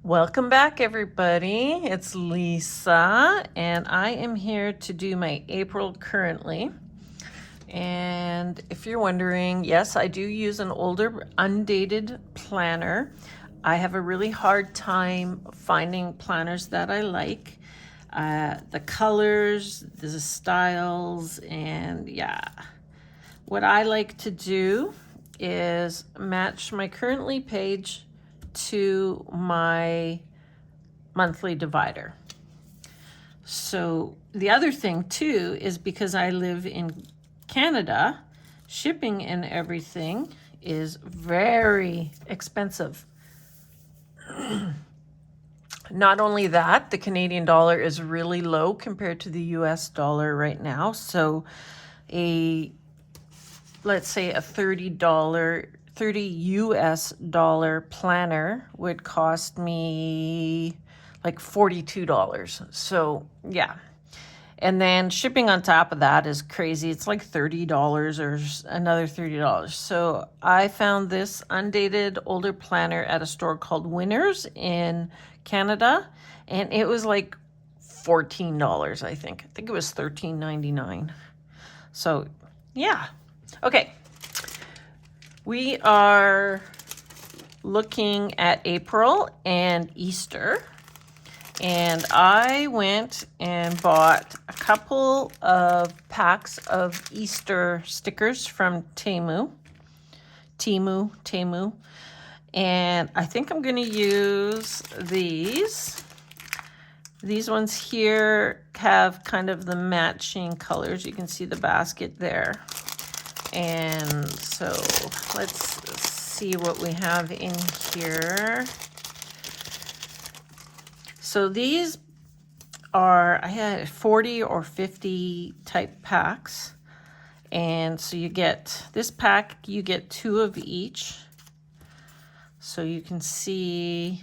Welcome back, everybody. It's Lisa, and I am here to do my April currently. And if you're wondering, yes, I do use an older, undated planner. I have a really hard time finding planners that I like. The colors, the styles, and yeah. What I like to do is match my currently page to my monthly divider. So the other thing too is because I live in Canada, shipping and everything is very expensive. Not only that, the Canadian dollar is really low compared to the US dollar right now. So let's say a $30 US dollar planner would cost me like $42. So yeah. And then shipping on top of that is crazy. It's like $30 or another $30. So I found this undated older planner at a store called Winners in Canada. And it was like $14, I think. I think it was $13.99. So yeah. Okay. We are looking at April and Easter. And I went and bought a couple of packs of Easter stickers from Temu. And I think I'm going to use these. These ones here have kind of the matching colors. You can see the basket there. And so let's see what we have in here. So these are, I had 40 or 50 type packs. And so you get this pack, you get 2 of each. So you can see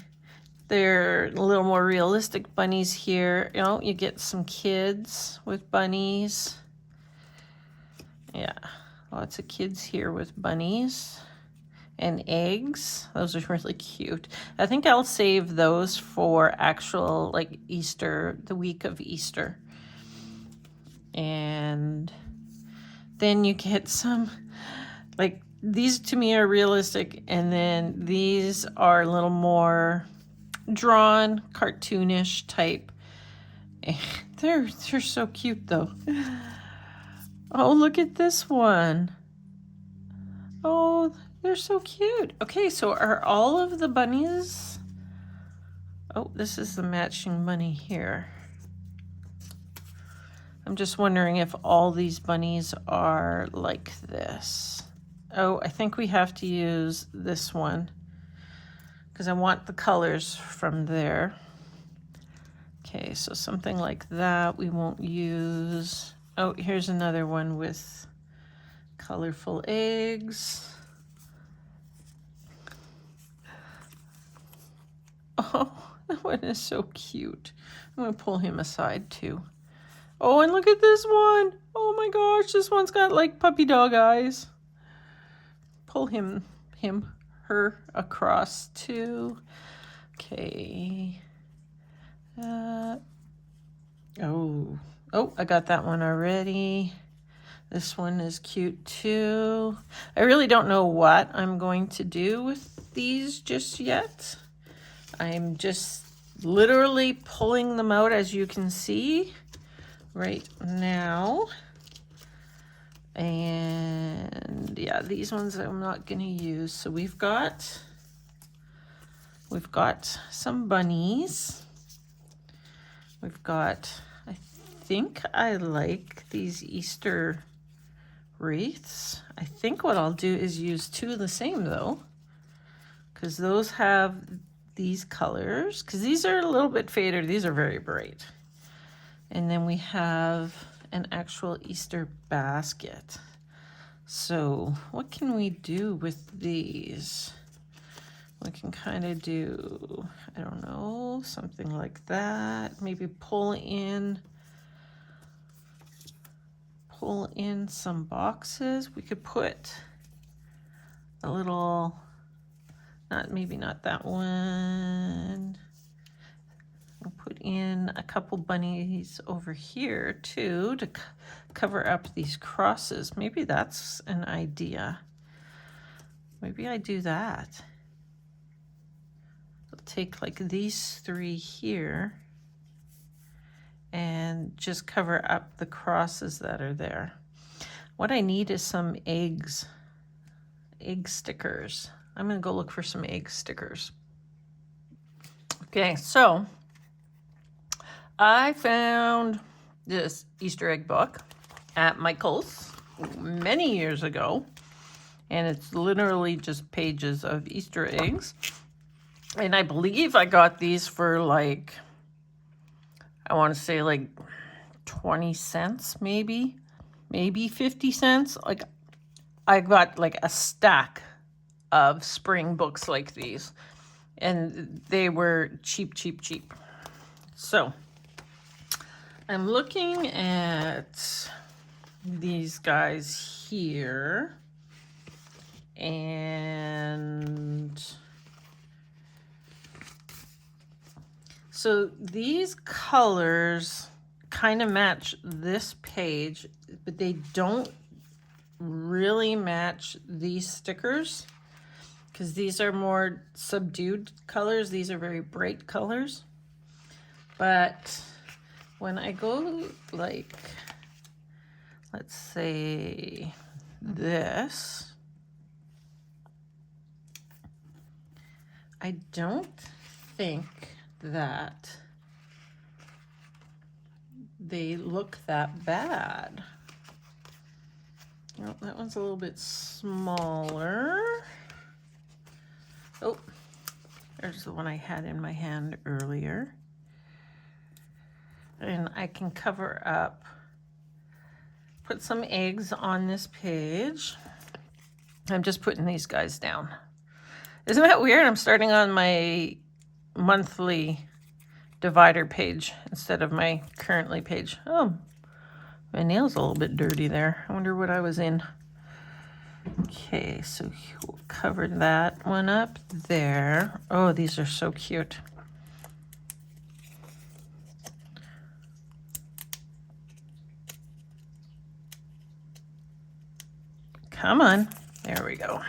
they're a little more realistic bunnies here. You know, you get some kids with bunnies. Yeah. Lots of kids here with bunnies and eggs. Those are really cute. I think I'll save those for actual like Easter, the week of Easter. And then you get some, like these to me are realistic. And then these are a little more drawn, cartoonish type. They're so cute though. Oh, look at this one. Oh, they're so cute. Okay, so are all of the bunnies... Oh, this is the matching bunny here. I'm just wondering if all these bunnies are like this. Oh, I think we have to use this one because I want the colors from there. Okay, so something like that we won't use. Oh, here's another one with colorful eggs. Oh, that one is so cute. I'm going to pull him aside too. Oh, and look at this one. Oh my gosh, this one's got like puppy dog eyes. Pull her across too. Okay. Oh, I got that one already. This one is cute too. I really don't know what I'm going to do with these just yet. I'm just literally pulling them out, as you can see right now. And yeah, these ones I'm not going to use. So we've got some bunnies. We've got, I think I like these Easter wreaths. I think what I'll do is use 2 of the same though, because those have these colors, because these are a little bit faded. These are very bright. And then we have an actual Easter basket. So what can we do with these? We can kind of do, I don't know, something like that. Maybe pull in some boxes. We could put a little, maybe not that one. in a couple bunnies over here too to cover up these crosses. Maybe that's an idea. Maybe I do that. I'll take like these 3 here and just cover up the crosses that are there. What I need is some egg stickers. I'm gonna go look for some egg stickers. Okay, so I found this Easter egg book at Michael's many years ago, and it's literally just pages of Easter eggs. And I believe I got these for like, I want to say like 20 cents, maybe 50 cents. Like I got like a stack of spring books like these, and they were cheap. So I'm looking at these guys here, and so these colors kind of match this page, but they don't really match these stickers because these are more subdued colors. These are very bright colors. But when I go like, let's say this, I don't think that they look that bad. Oh, that one's a little bit smaller. Oh, there's the one I had in my hand earlier. And I can cover up, put some eggs on this page. I'm just putting these guys down. Isn't that weird? I'm starting on my monthly divider page instead of my currently page. Oh, my nail's a little bit dirty there. I wonder what I was in. Okay, so we'll cover that one up there. Oh, these are so cute. Come on. There we go.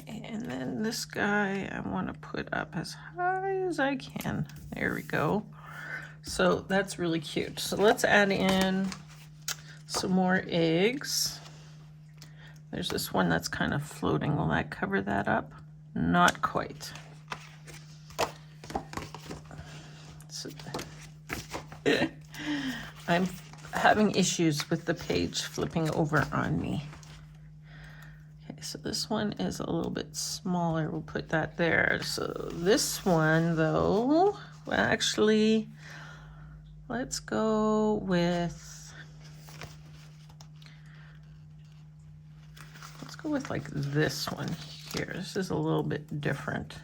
And then this guy I want to put up as high as I can. There we go. So that's really cute. So let's add in some more eggs. There's this one that's kind of floating. Will that cover that up? Not quite. So I'm having issues with the page flipping over on me. So this one is a little bit smaller. We'll put that there. So this one, though, well, actually, let's go with like this one here. This is a little bit different.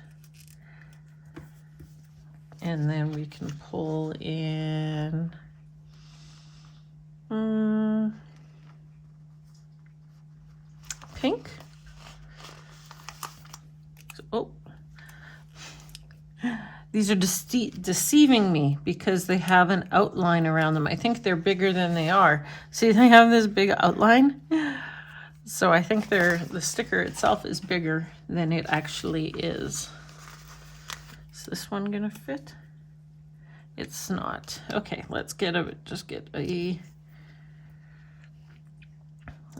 And then we can pull in pink. Oh, these are deceiving me because they have an outline around them. I think they're bigger than they are. See, they have this big outline. So I think the sticker itself is bigger than it actually is. Is this one gonna fit? It's not. Okay, let's just get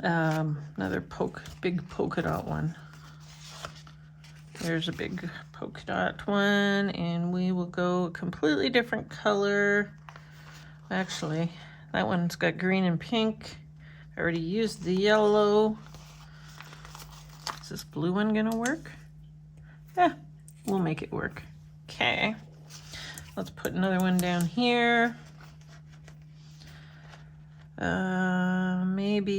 another big polka dot one. There's a big polka dot one, and we will go a completely different color. Actually, that one's got green and pink. I already used the yellow. Is this blue one gonna work? Yeah, we'll make it work. Okay, let's put another one down here. Maybe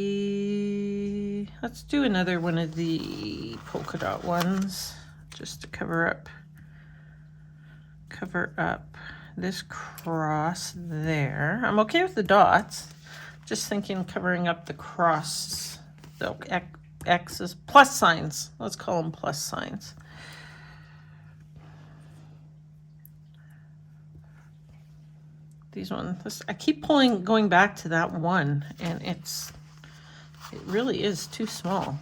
let's do another one of the polka dot ones just to cover up this cross there. I'm okay with the dots. Just thinking covering up the cross, the X's, plus signs. Let's call them plus signs. These ones, I keep going back to that one, and it really is too small.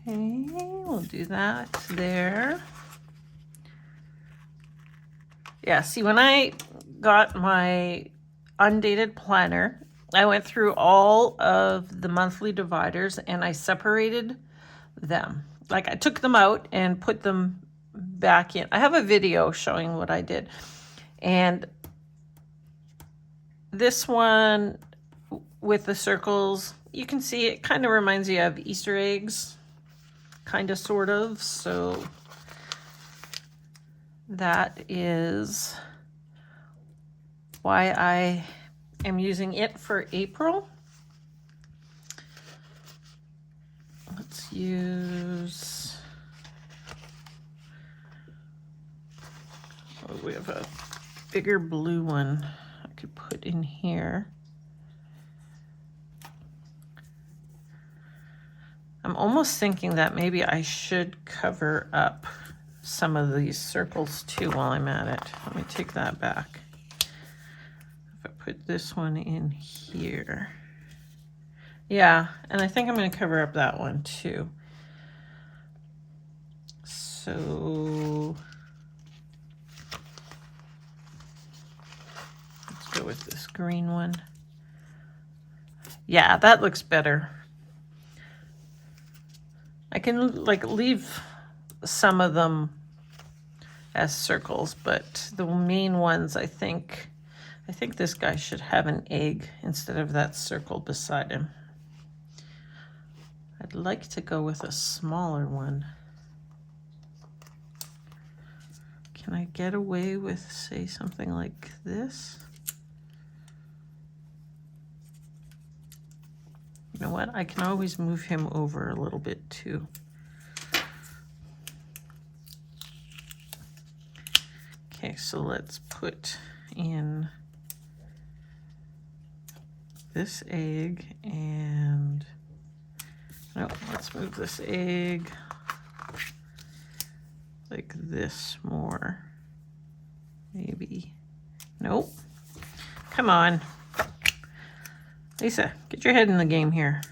Okay, we'll do that there. Yeah, see, when I got my undated planner, I went through all of the monthly dividers and I separated them. Like, I took them out and put them back in. I have a video showing what I did. And this one with the circles, you can see it kind of reminds you of Easter eggs, kind of, sort of. So that is why I am using it for April. Let's use, oh, we have a bigger blue one I could put in here. I'm almost thinking that maybe I should cover up some of these circles too while I'm at it. Let me take that back. If I put this one in here. Yeah, and I think I'm going to cover up that one too. So let's go with this green one. Yeah, that looks better. I can like leave some of them as circles, but the main ones, I think this guy should have an egg instead of that circle beside him. I'd like to go with a smaller one. Can I get away with, say, something like this? You know what? I can always move him over a little bit too. Okay, so let's put in this egg and, no, let's move this egg like this more. Maybe. Nope. Come on. Lisa, get your head in the game here.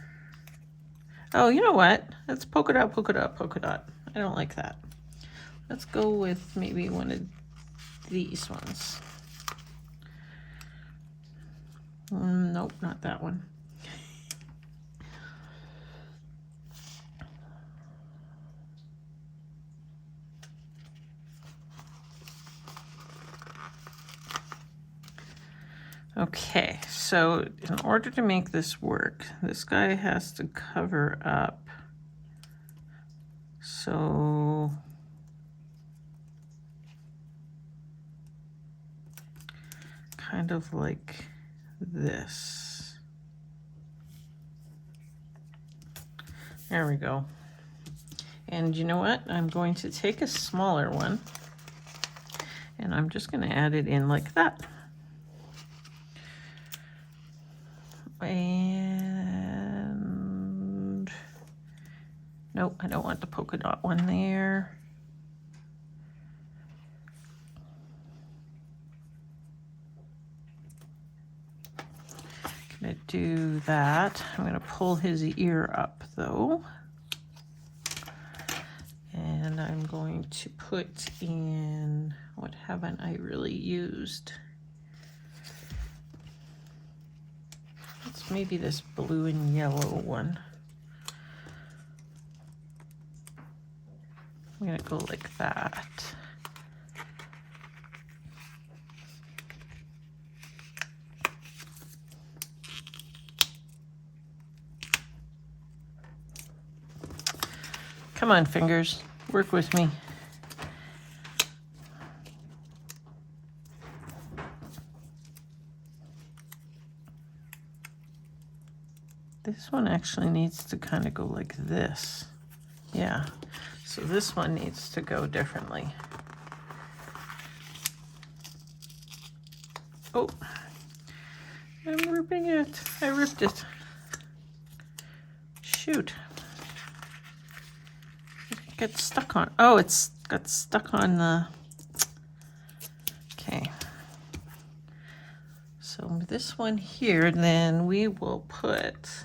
Oh, you know what? Let's polka dot, polka dot, polka dot. I don't like that. Let's go with maybe one of these ones. Nope, not that one. Okay, so in order to make this work, this guy has to cover up. So kind of like this. There we go. And you know what? I'm going to take a smaller one and I'm just going to add it in like that. And nope, I don't want the polka dot one there. Gonna do that. I'm gonna pull his ear up though. And I'm going to put in, what haven't I really used? It's maybe this blue and yellow one. I'm gonna go like that. Come on, fingers, work with me. This one actually needs to kind of go like this. Yeah, so this one needs to go differently. Oh, I'm ripping it. I ripped it. Shoot. It gets stuck on. Oh, it's got stuck on the. Okay. So this one here, then we will put.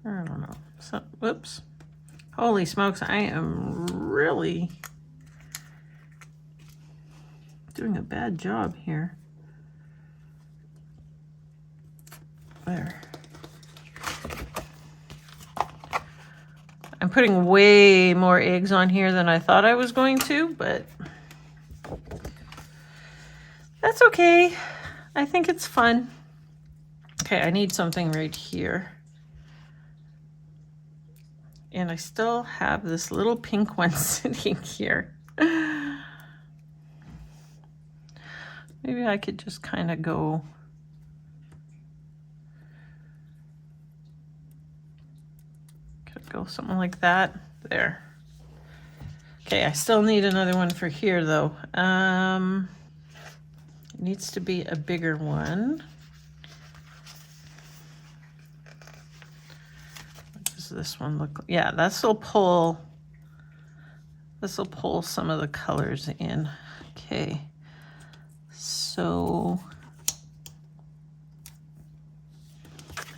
I don't know. So, whoops. Holy smokes, I am really doing a bad job here. There. I'm putting way more eggs on here than I thought I was going to, but that's okay. I think it's fun. Okay, I need something right here. And I still have this little pink one sitting here. Maybe I could just kind of go. Could go something like that. There. Okay, I still need another one for here though. It needs to be a bigger one. This one look, yeah, this will pull some of the colors in. Okay, so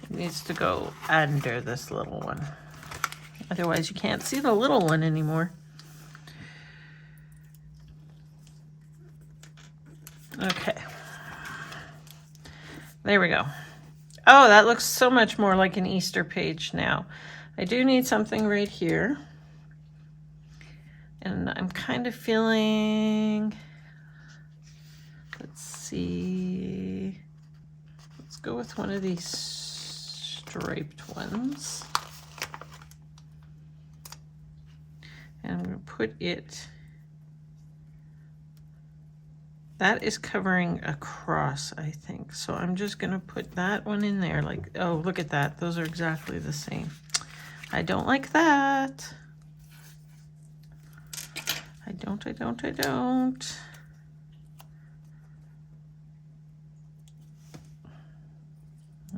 it needs to go under this little one, otherwise you can't see the little one anymore. Okay, there we go. Oh, that looks so much more like an Easter page now. I do need something right here. And I'm kind of feeling, let's see, let's go with one of these striped ones. And I'm going to put it, that is covering a cross, I think. So I'm just going to put that one in there. Like, oh, look at that. Those are exactly the same. I don't like that. I don't.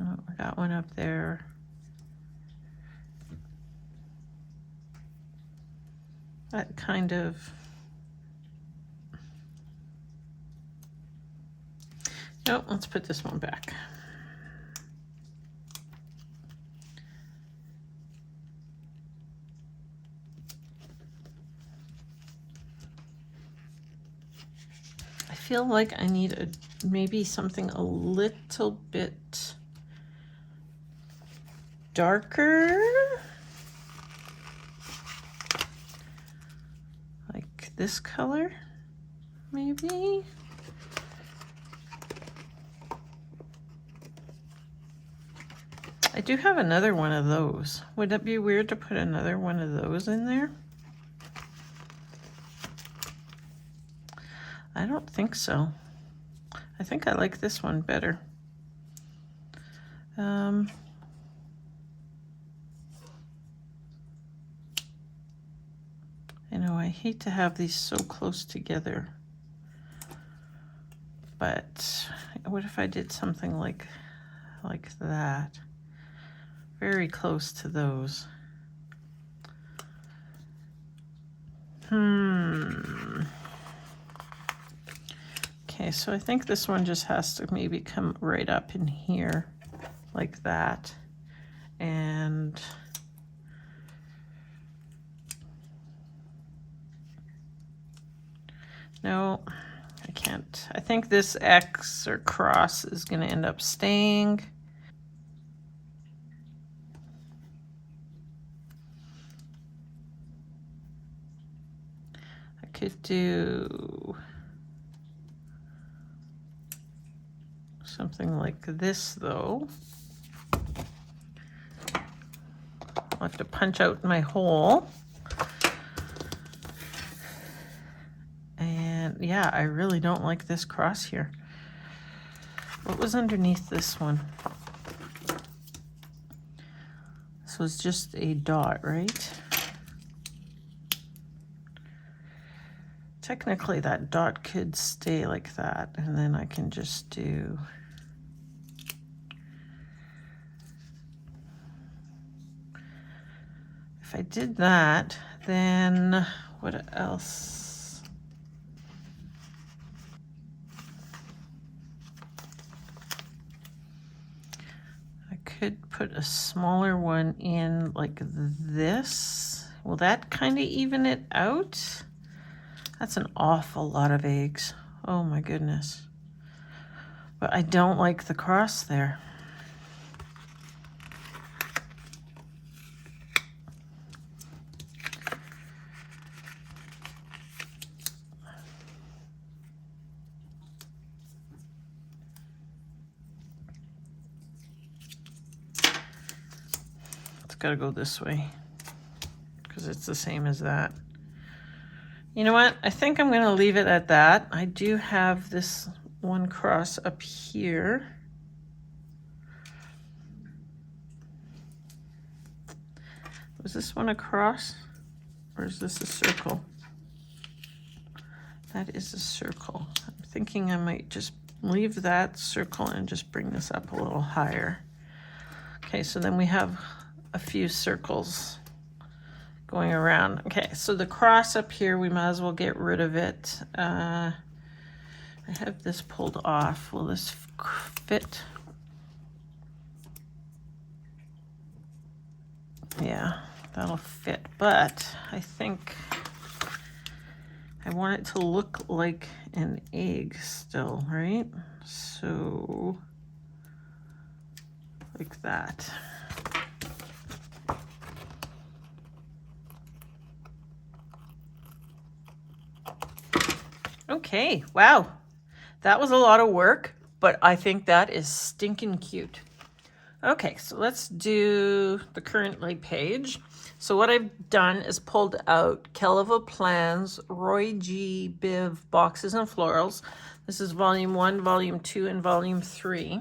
Oh, I got one up there. That kind of. No, let's put this one back. I feel like I need maybe something a little bit darker. Like this color, maybe. I do have another one of those. Would it be weird to put another one of those in there? I don't think so. I think I like this one better. I know I hate to have these so close together, but what if I did something like that? Very close to those. Okay, so I think this one just has to maybe come right up in here like that. And no, I can't. I think this X or cross is going to end up staying. I could do something like this though. I'll have to punch out my hole. And yeah, I really don't like this cross here. What was underneath this one? This was just a dot, right? technically that dot could stay like that, and then I can just do if I did that, then what else? I could put a smaller one in like this. Will that kind of even it out? That's an awful lot of eggs. Oh my goodness. But I don't like the cross there. It's got to go this way because it's the same as that. You know what? I think I'm going to leave it at that. I do have this one cross up here. Was this one a cross or is this a circle? That is a circle. I'm thinking I might just leave that circle and just bring this up a little higher. Okay, so then we have a few circles going around. Okay, so the cross up here, we might as well get rid of it. I have this pulled off. Will this fit? Yeah, that'll fit, but I think I want it to look like an egg still, right? So, like that. Okay, wow. That was a lot of work, but I think that is stinking cute. Okay, so let's do the currently page. So what I've done is pulled out Kell Plan's ROYGBIV boxes and florals. This is volume 1, volume 2, and volume 3.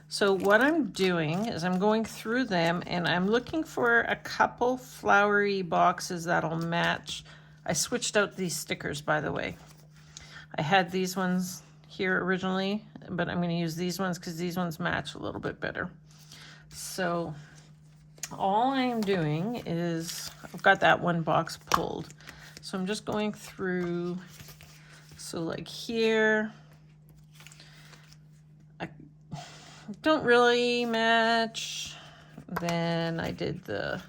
So what I'm doing is I'm going through them and I'm looking for a couple flowery boxes that'll match. I switched out these stickers, by the way. I had these ones here originally, but I'm going to use these ones because these ones match a little bit better. So all I'm doing is I've got that one box pulled. So I'm just going through. So like here, I don't really match. Then I did the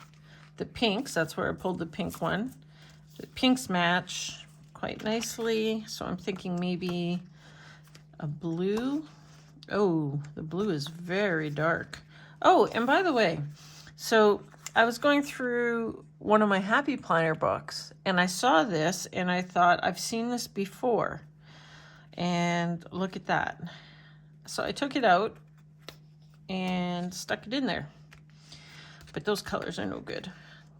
pinks. That's where I pulled the pink one. The pinks match quite nicely. So I'm thinking maybe a blue. Oh, the blue is very dark. Oh, and by the way, so I was going through one of my Happy Planner books and I saw this and I thought I've seen this before. And look at that. So I took it out and stuck it in there. But those colors are no good.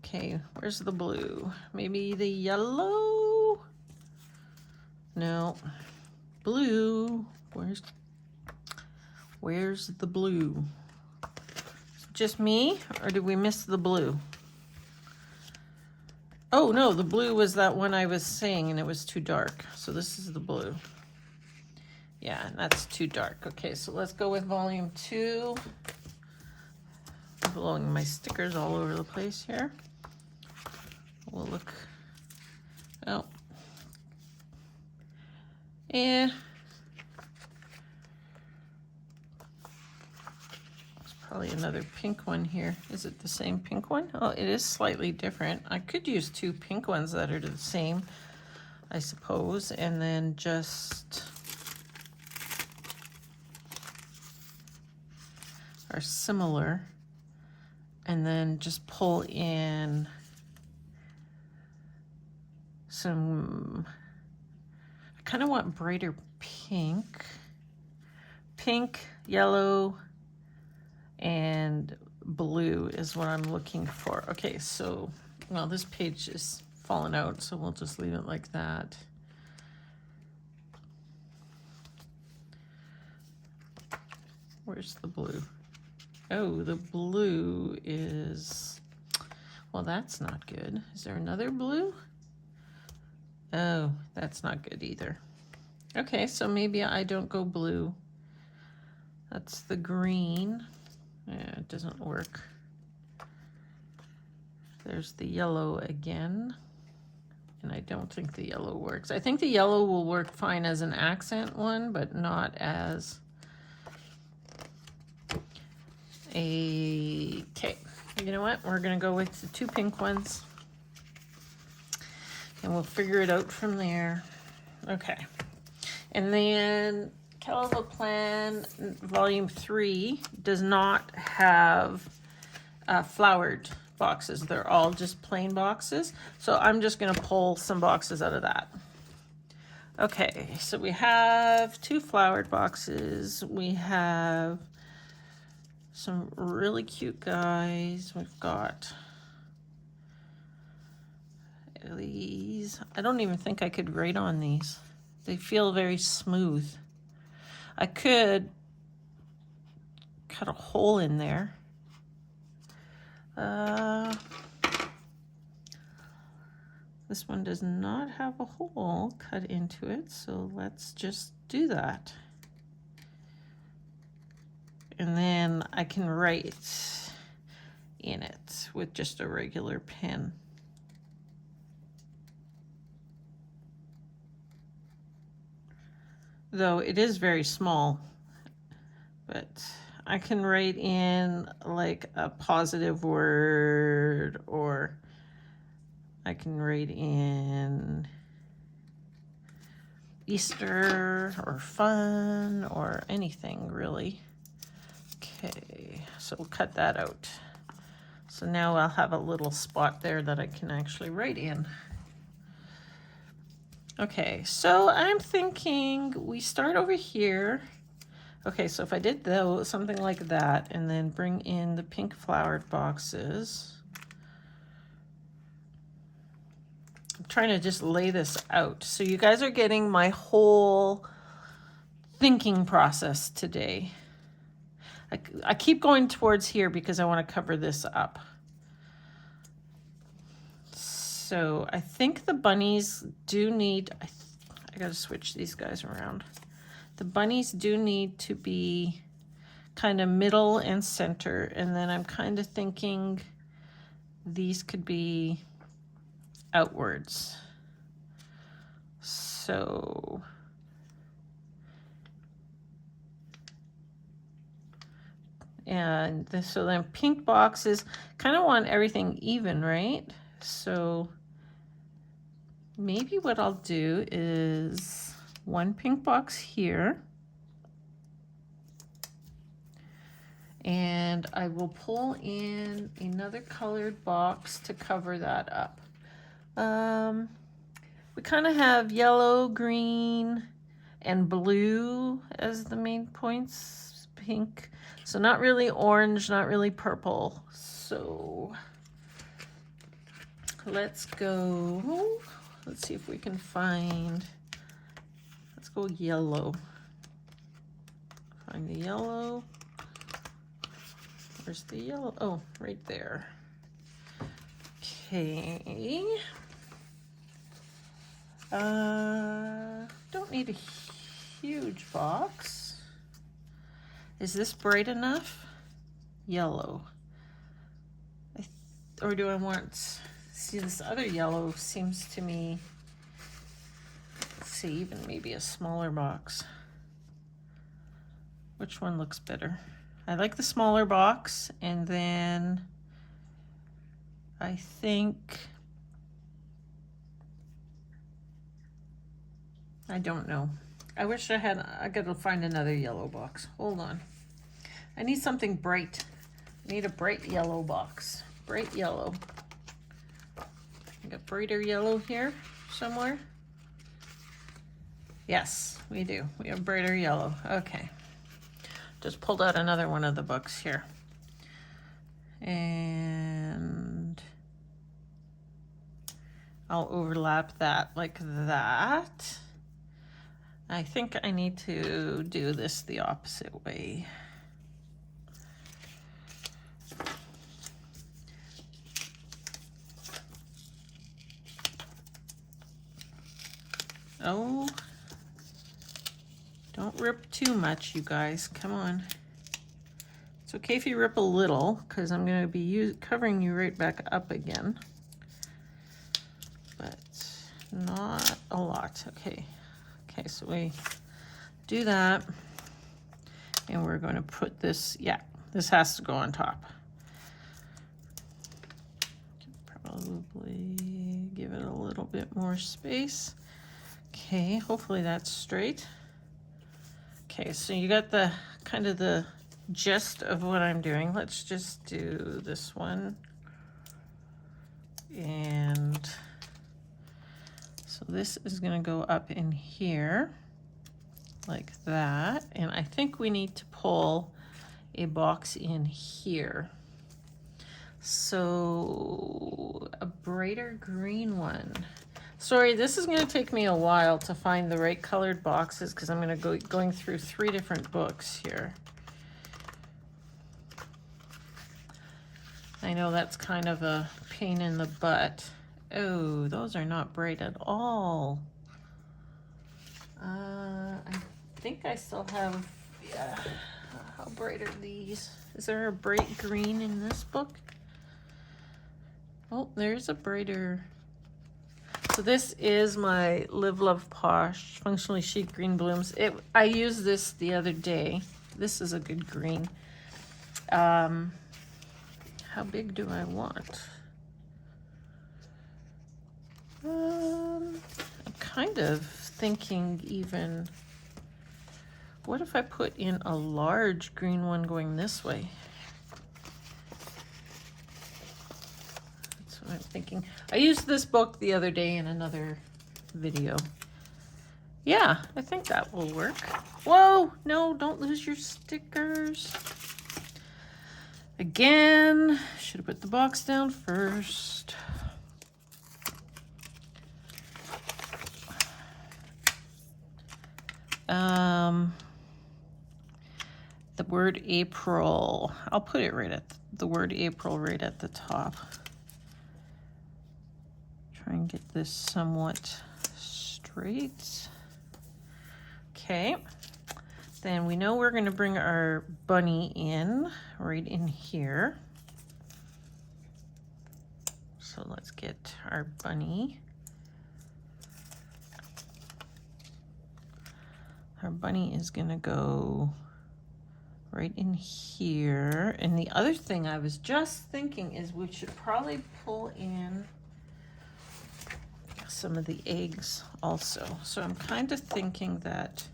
Okay, where's the blue? Maybe the yellow? No. Blue. Where's the blue? Just me, or did we miss the blue? Oh no, the blue was that one I was saying and it was too dark. So this is the blue. Yeah, and that's too dark. Okay, so let's go with volume 2. I'm blowing my stickers all over the place here. We'll look. Oh. Yeah. Probably another pink one here. Is it the same pink one? Oh, it is slightly different. I could use 2 pink ones that are the same, I suppose, and then just are similar, and then just pull in some, I kind of want brighter pink, yellow, and blue is what I'm looking for. Okay, so, well, this page is falling out, so we'll just leave it like that. Where's the blue? Oh, the blue is, well, that's not good. Is there another blue? Oh, that's not good either. Okay, so maybe I don't go blue. That's the green. Yeah, it doesn't work. There's the yellow again. And I don't think the yellow works. I think the yellow will work fine as an accent one, but not as a... Okay, you know what? We're gonna go with the 2 pink ones. And we'll figure it out from there. Okay. And then Kell Plan Volume 3 does not have flowered boxes. They're all just plain boxes. So I'm just going to pull some boxes out of that. Okay, so we have 2 flowered boxes. We have some really cute guys. We've got these. I don't even think I could grate on these. They feel very smooth. I could cut a hole in there. This one does not have a hole cut into it, so let's just do that. And then I can write in it with just a regular pen. Though it is very small, but I can write in like a positive word, or I can write in Easter or fun or anything really. Okay, so we'll cut that out. So now I'll have a little spot there that I can actually write in. Okay, so I'm thinking we start over here. Okay, so if I did though something like that and then bring in the pink flowered boxes. I'm trying to just lay this out. So you guys are getting my whole thinking process today. I keep going towards here because I want to cover this up. So I think the bunnies do need, I gotta switch these guys around. The bunnies do need to be kind of middle and center. And then I'm kind of thinking these could be outwards. So so then pink boxes, kind of want everything even, right? So maybe what I'll do is 1 pink box here. And I will pull in another colored box to cover that up. We kind of have yellow, green, and blue as the main points, pink. So not really orange, not really purple. So let's go, let's see if we can find, let's go yellow. Find the yellow. Where's the yellow? Oh, right there. Okay. Don't need a huge box. Is this bright enough? Yellow. Or do I want, see, this other yellow seems to me, let's see, even maybe a smaller box. Which one looks better? I like the smaller box, and then I think, I don't know. I wish I had, I gotta find another yellow box. Hold on. I need something bright. I need a bright yellow box. Bright yellow. I got brighter yellow here somewhere. Yes, we do. We have brighter yellow. Okay. Just pulled out another one of the books here. And I'll overlap that like that. I think I need to do this the opposite way. Oh, don't rip too much, you guys. Come on. It's okay if you rip a little, because I'm going to be covering you right back up again. But not a lot. Okay. Okay, so we do that. And we're going to put this, yeah, this has to go on top. Probably give it a little bit more space. Okay, hopefully that's straight. Okay, so you got the kind of the gist of what I'm doing. Let's just do this one. And so this is going to go up in here like that. And I think we need to pull a box in here. So a brighter green one. Sorry, this is going to take me a while to find the right colored boxes because I'm going to going through 3 different books here. I know that's kind of a pain in the butt. Oh, those are not bright at all. I think I still have, yeah. How bright are these? Is there a bright green in this book? Oh, there's a brighter. So this is my Love Posh Functionally Chic Green Blooms. I used this the other day. This is a good green. How big do I want? I'm kind of thinking even, what if I put in a large green one going this way? That's what I'm thinking. I used this book the other day in another video. Yeah, I think that will work. Whoa, no, don't lose your stickers. Again, should have put the box down first. The word April, I'll put it right at the word April right at the top. Try and get this somewhat straight. Okay, then we know we're going to bring our bunny in right in here. So let's get our bunny. Our bunny is going to go right in here. And the other thing I was just thinking is we should probably pull in some of the eggs also. So I'm kind of thinking that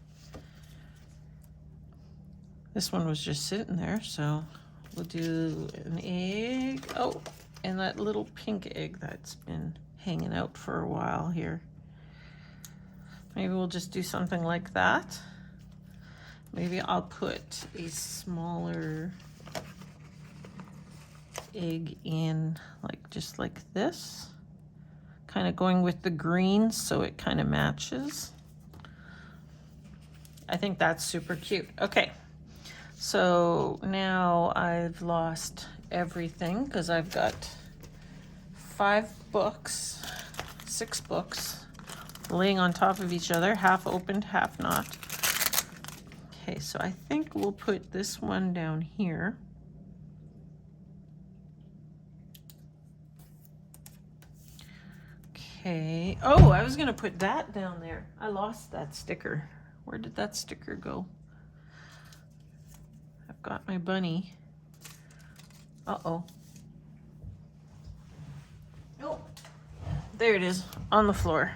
this one was just sitting there. So we'll do an egg. Oh, and that little pink egg that's been hanging out for a while here. Maybe we'll just do something like that. Maybe I'll put a smaller egg in, like just like this. Kind of going with the green so it kind of matches. I think that's super cute. Okay, so now I've lost everything because I've got 6 books laying on top of each other, half opened, half not. Okay, so I think we'll put this one down here. Okay, oh, I was gonna put that down there. I lost that sticker. Where did that sticker go? I've got my bunny. Uh-oh. Oh, there it is, on the floor.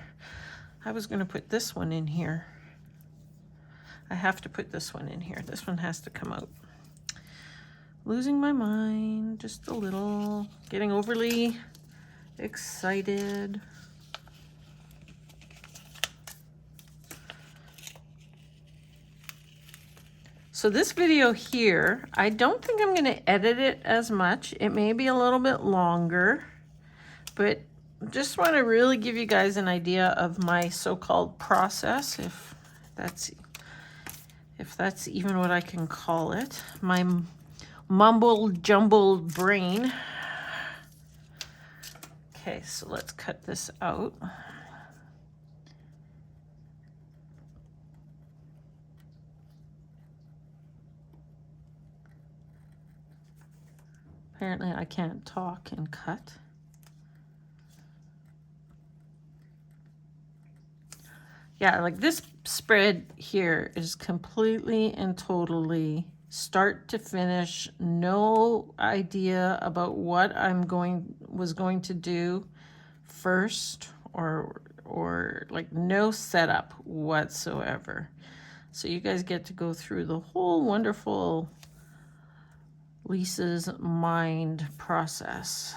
I was gonna put this one in here. I have to put this one in here. This one has to come out. Losing my mind just a little. Getting overly excited. So this video here, I don't think I'm gonna edit it as much. It may be a little bit longer, but just want to really give you guys an idea of my so-called process, if that's even what I can call it. My mumbled jumbled brain. Okay, so let's cut this out. Apparently I can't talk and cut. Yeah, like this spread here is completely and totally start to finish. No idea about what was going to do first, or like no setup whatsoever. So you guys get to go through the whole wonderful Lisa's mind process.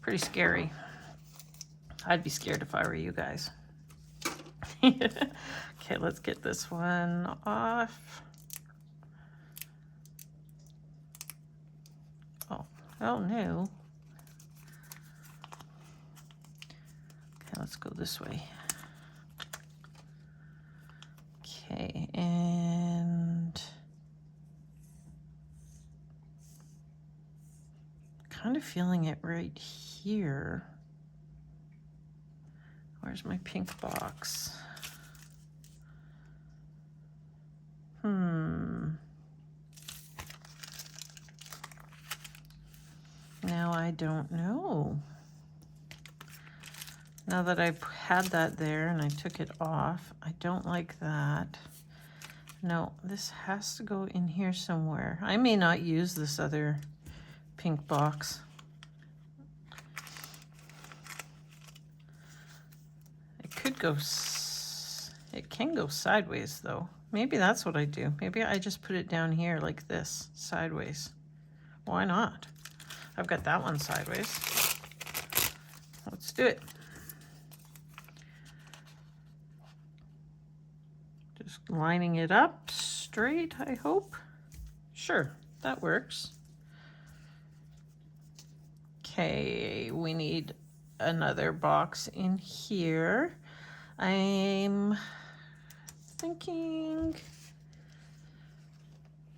Pretty scary. I'd be scared if I were you guys. Okay, let's get this one off. Oh no. Okay, let's go this way. Okay, and kind of feeling it right here. Where's my pink box? Now I don't know. Now that I've had that there and I took it off, I don't like that. No, this has to go in here somewhere. I may not use this other pink box. It could go, it can go sideways though. Maybe that's what I do. Maybe I just put it down here like this, sideways. Why not? I've got that one sideways. Let's do it. Just lining it up straight, I hope. Sure, that works. Okay, we need another box in here. I'm thinking,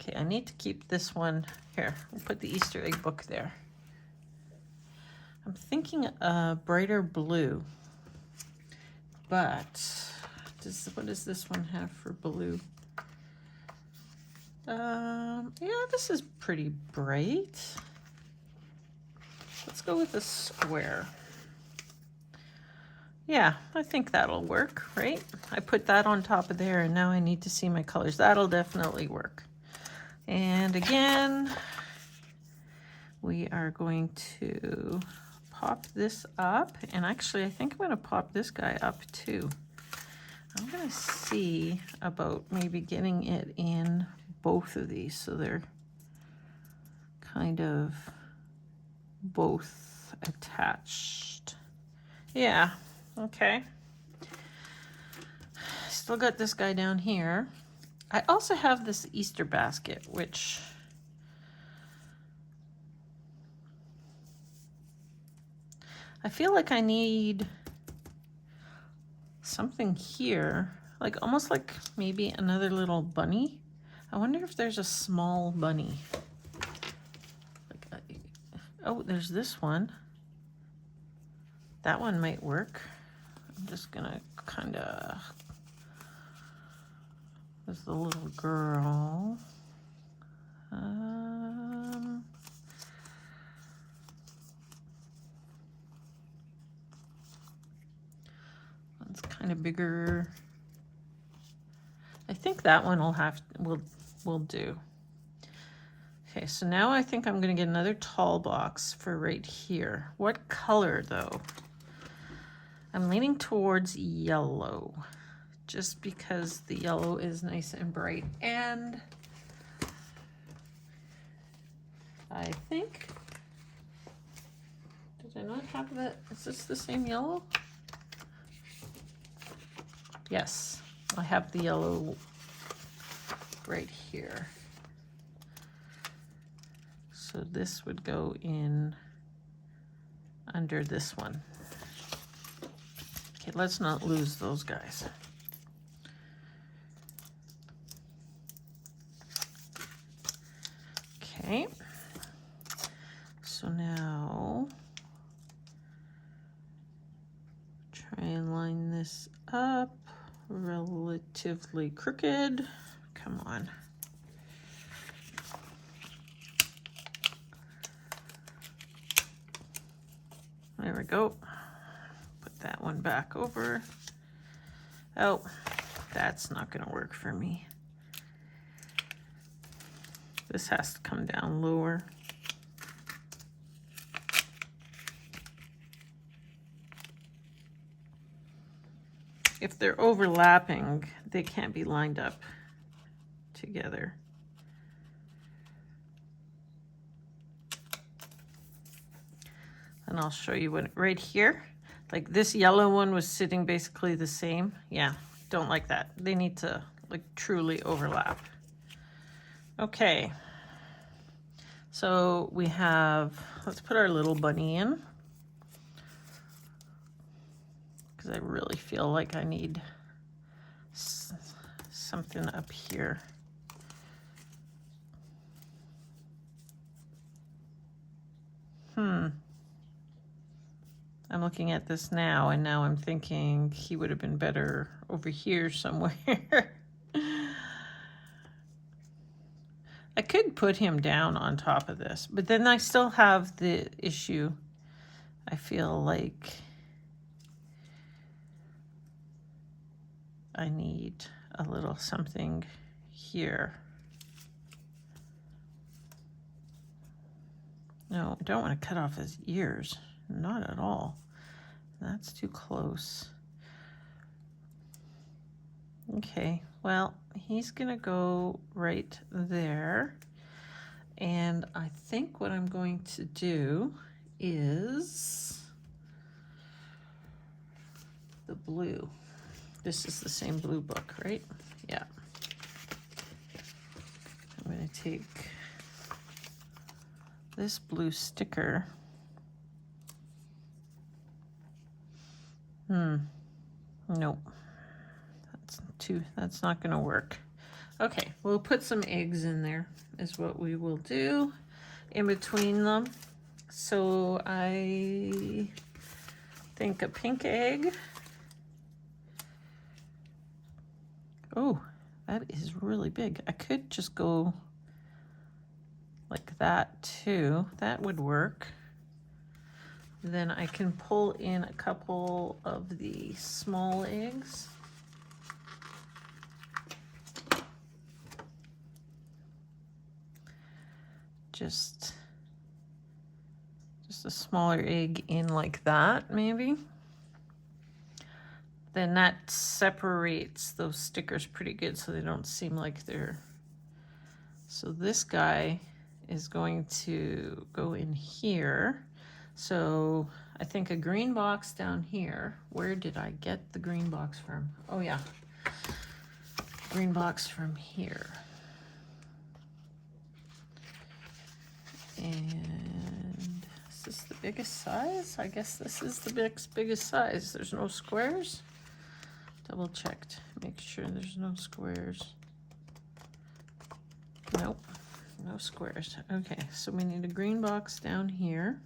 okay, I need to keep this one here. We'll put the Easter egg book there. I'm thinking a brighter blue, but what does this one have for blue? Yeah, this is pretty bright. Let's go with a square. Yeah, I think that'll work, right? I put that on top of there and now I need to see my colors. That'll definitely work. And again, we are going to pop this up. And actually, I think I'm going to pop this guy up too. I'm going to see about maybe getting it in both of these so they're kind of both attached. Yeah, okay. Still got this guy down here. I also have this Easter basket, which I feel like I need something here, like almost like maybe another little bunny. I wonder if there's a small bunny. Like, oh, there's this one. That one might work. I'm just gonna kind of, there's the little girl. One's kind of bigger. I think that one will do. Okay, so now I think I'm gonna get another tall box for right here. What color though? I'm leaning towards yellow, just because the yellow is nice and bright. And I think, did I not have that? Is this the same yellow? Yes, I have the yellow right here. So this would go in under this one. Okay, let's not lose those guys. Okay, so now try and line this up relatively crooked. Come on. There we go. Put that one back over. Oh, that's not going to work for me. This has to come down lower. If they're overlapping, they can't be lined up together. And I'll show you what, right here, like this yellow one was sitting basically the same. Yeah, don't like that. They need to like truly overlap. Okay, so we have, let's put our little bunny in, because I really feel like I need something up here. I'm looking at this now, and now I'm thinking he would have been better over here somewhere. I could put him down on top of this, but then I still have the issue. I feel like I need a little something here. No, I don't want to cut off his ears. Not at all. That's too close. Okay, well, he's gonna go right there. And I think what I'm going to do is the blue. This is the same blue book, right? Yeah. I'm gonna take this blue sticker. Nope. That's not gonna work. Okay, we'll put some eggs in there is what we will do in between them. So I think a pink egg. Oh, that is really big. I could just go like that too. That would work. Then I can pull in a couple of the small eggs. Just a smaller egg in like that, maybe. Then that separates those stickers pretty good so they don't seem like they're... So this guy is going to go in here. So I think a green box down here. Where did I get the green box from? Oh yeah, green box from here. And is this the biggest size? I guess this is the biggest size. There's no squares. Double checked. Make sure there's no squares. Nope, no squares. Okay, so we need a green box down here.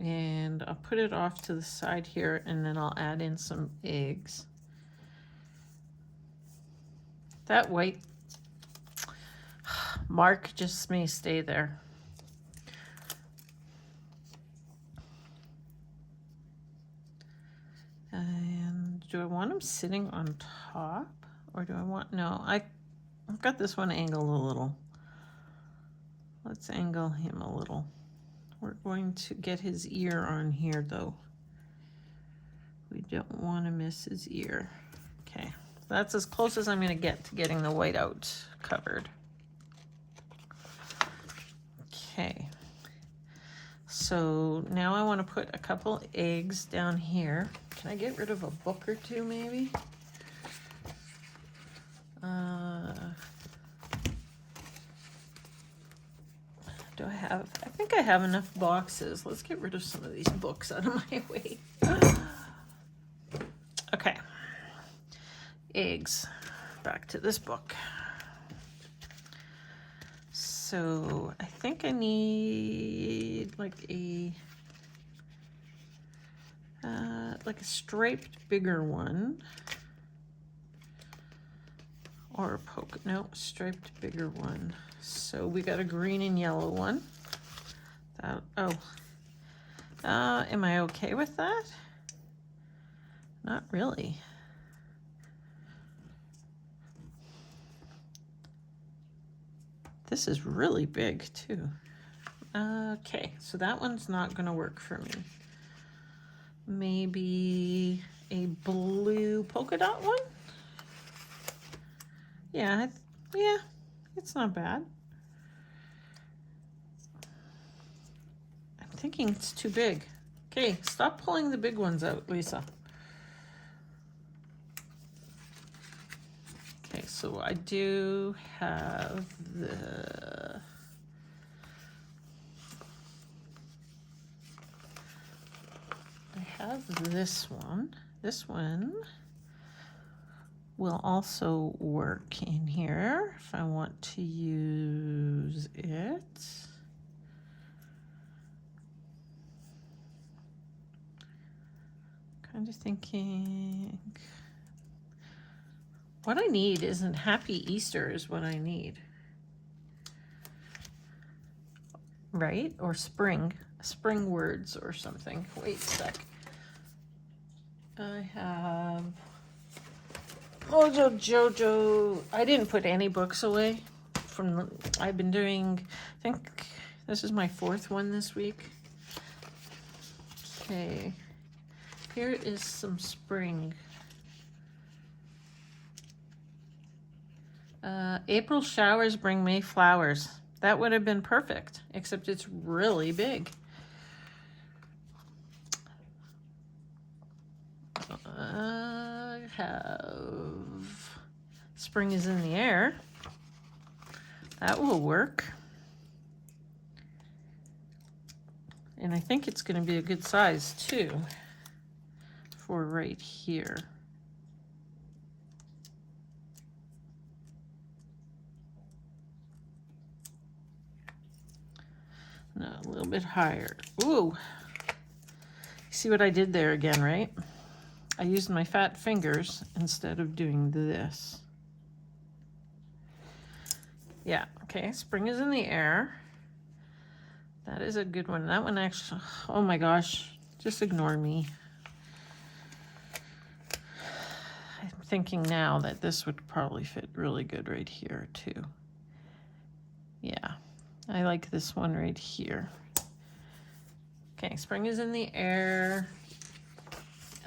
And I'll put it off to the side here, and then I'll add in some eggs. That white mark just may stay there. And do I want him sitting on top? Or do I want, no, I've got this one angled a little. Let's angle him a little. We're going to get his ear on here though. We don't want to miss his ear. Okay, that's as close as I'm going to get to getting the white out covered. Okay, so now I want to put a couple eggs down here. Can I get rid of a book or two maybe? Do I have, I think I have enough boxes. Let's get rid of some of these books out of my way. Okay, eggs, back to this book. So I think I need like a striped bigger one. Or a poke, no, striped bigger one. So we got a green and yellow one. That, oh, Am I okay with that? Not really. This is really big too. Okay, so that one's not gonna work for me. Maybe a blue polka dot one? Yeah, yeah, it's not bad. I'm thinking it's too big. Okay, stop pulling the big ones out, Lisa. Okay, so I do have I have this one. This one will also work in here if I want to use it. Kind of thinking what I need isn't Happy Easter is what I need. Right? Or spring words or something. Wait a sec. I have Mojo Jojo. I didn't put any books away from I've been doing, I think this is my 4th one this week. Okay. Here is some spring. April showers bring May flowers. That would have been perfect, except it's really big. I have spring is in the air. That will work. And I think it's going to be a good size too for right here. No, a little bit higher. Ooh. See what I did there again, right? I used my fat fingers instead of doing this. Yeah, okay, spring is in the air. That is a good one. That one actually, oh my gosh, just ignore me. I'm thinking now that this would probably fit really good right here too. Yeah, I like this one right here. Okay, spring is in the air.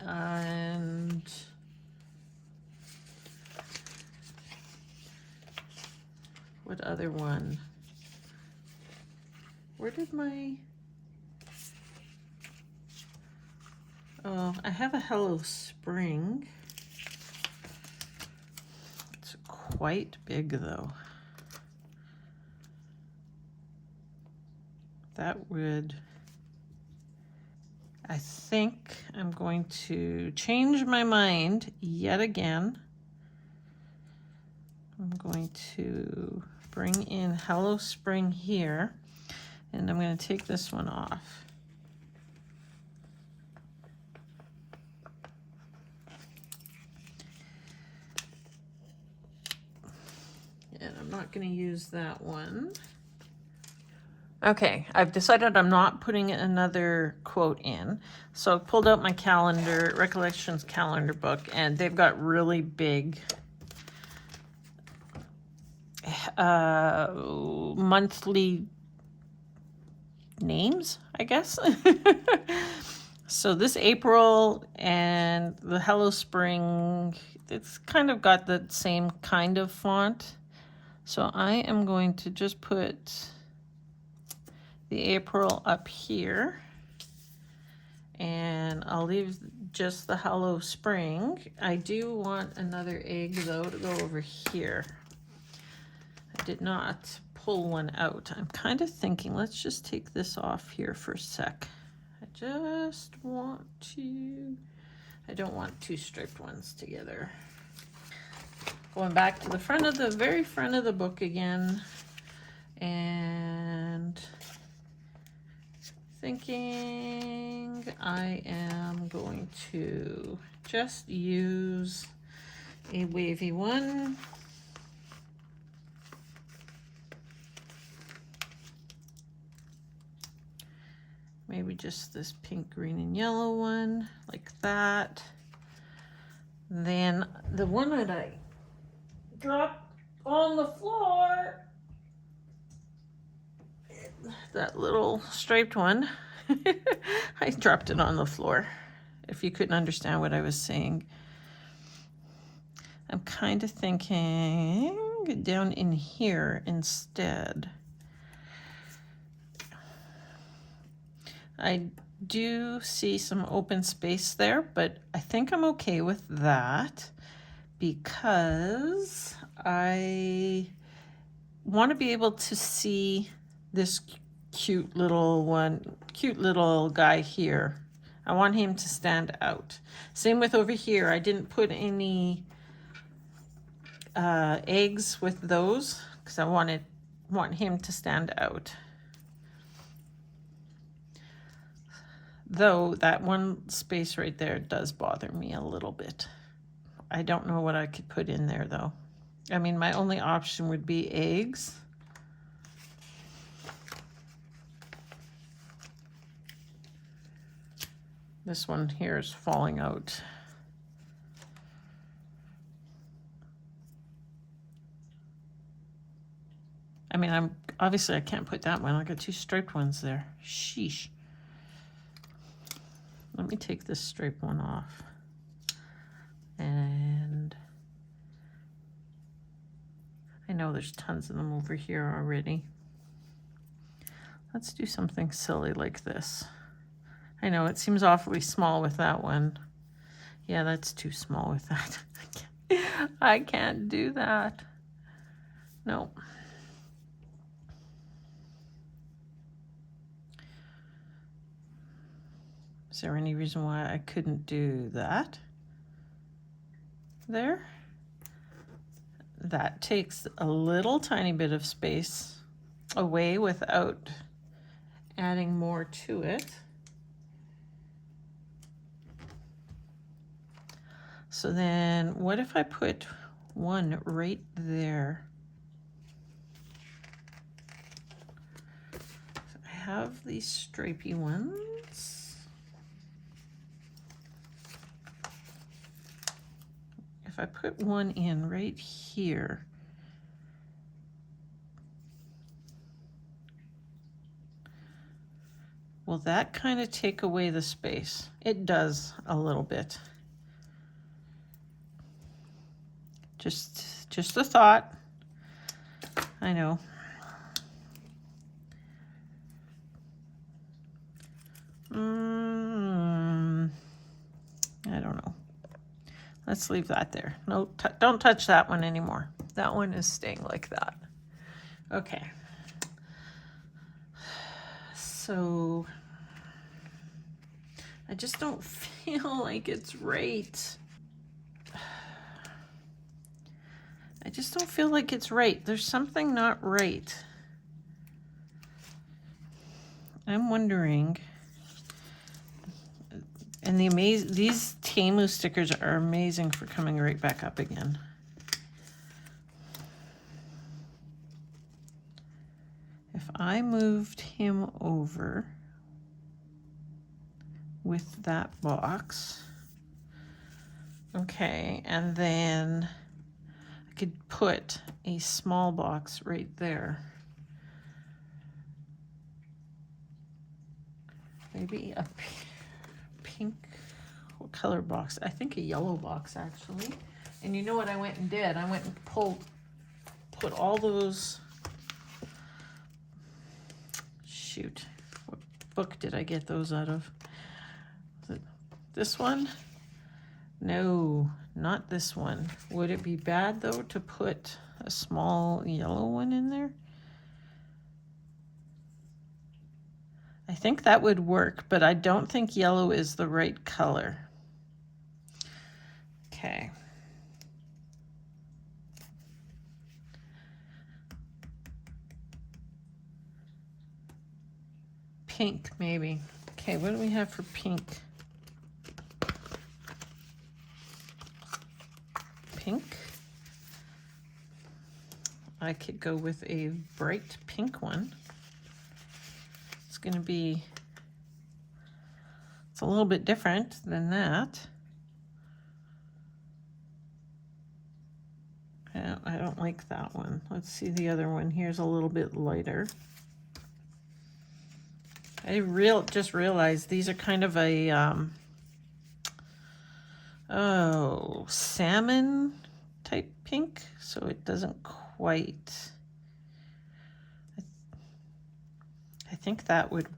And what other one? Where did my... Oh, I have a Hello Spring. It's quite big though. That would... I think I'm going to change my mind yet again. I'm going to bring in Hello Spring here, and I'm going to take this one off. And I'm not going to use that one. Okay, I've decided I'm not putting another quote in. So I pulled out my calendar, Recollections calendar book, and they've got really big monthly names, I guess. So this April and the Hello Spring, it's kind of got the same kind of font. So I am going to just put the April up here, and I'll leave just the Hello Spring. I do want another egg though to go over here. I did not pull one out. I'm kind of thinking let's just take this off here for a sec. I don't want 2 striped ones together. Going back to the front of the very front of the book again, and thinking I am going to just use a wavy one. Maybe just this pink, green, and yellow one, like that. Then the one that I dropped on the floor, that little striped one, I dropped it on the floor, if you couldn't understand what I was saying. I'm kind of thinking down in here instead. I do see some open space there, but I think I'm okay with that because I want to be able to see this cute little guy here. I want him to stand out. Same with over here. I didn't put any eggs with those because I want him to stand out. Though that one space right there does bother me a little bit. I don't know what I could put in there though. I mean, my only option would be eggs. This one here is falling out. I mean, obviously I can't put that one. I got two striped ones there. Sheesh. Let me take this striped one off. And I know there's tons of them over here already. Let's do something silly like this. I know it seems awfully small with that one. Yeah, that's too small with that. I can't do that. No. Is there any reason why I couldn't do that? There. That takes a little tiny bit of space away without adding more to it. So then what if I put one right there? So I have these stripy ones. If I put one in right here, will that kind of take away the space? It does a little bit. Just a thought. I know. I don't know. Let's leave that there. No, don't touch that one anymore. That one is staying like that. Okay. So I just don't feel like it's right. I just don't feel like it's right. There's something not right. I'm wondering, and these Temu stickers are amazing for coming right back up again. If I moved him over with that box, okay, and then I could put a small box right there. Maybe a pink, what color box? I think a yellow box actually. And you know what I went and did? I went and put all those, shoot, what book did I get those out of? Was it this one? No, not this one. Would it be bad though to put a small yellow one in there? I think that would work, but I don't think yellow is the right color. Okay. Pink, maybe. Okay, what do we have for pink? Pink. I could go with a bright pink one. It's going to be a little bit different than that. I don't like that one. Let's see the other one. Here's a little bit lighter. I just realized these are kind of a salmon type pink, so it doesn't quite. I think that would.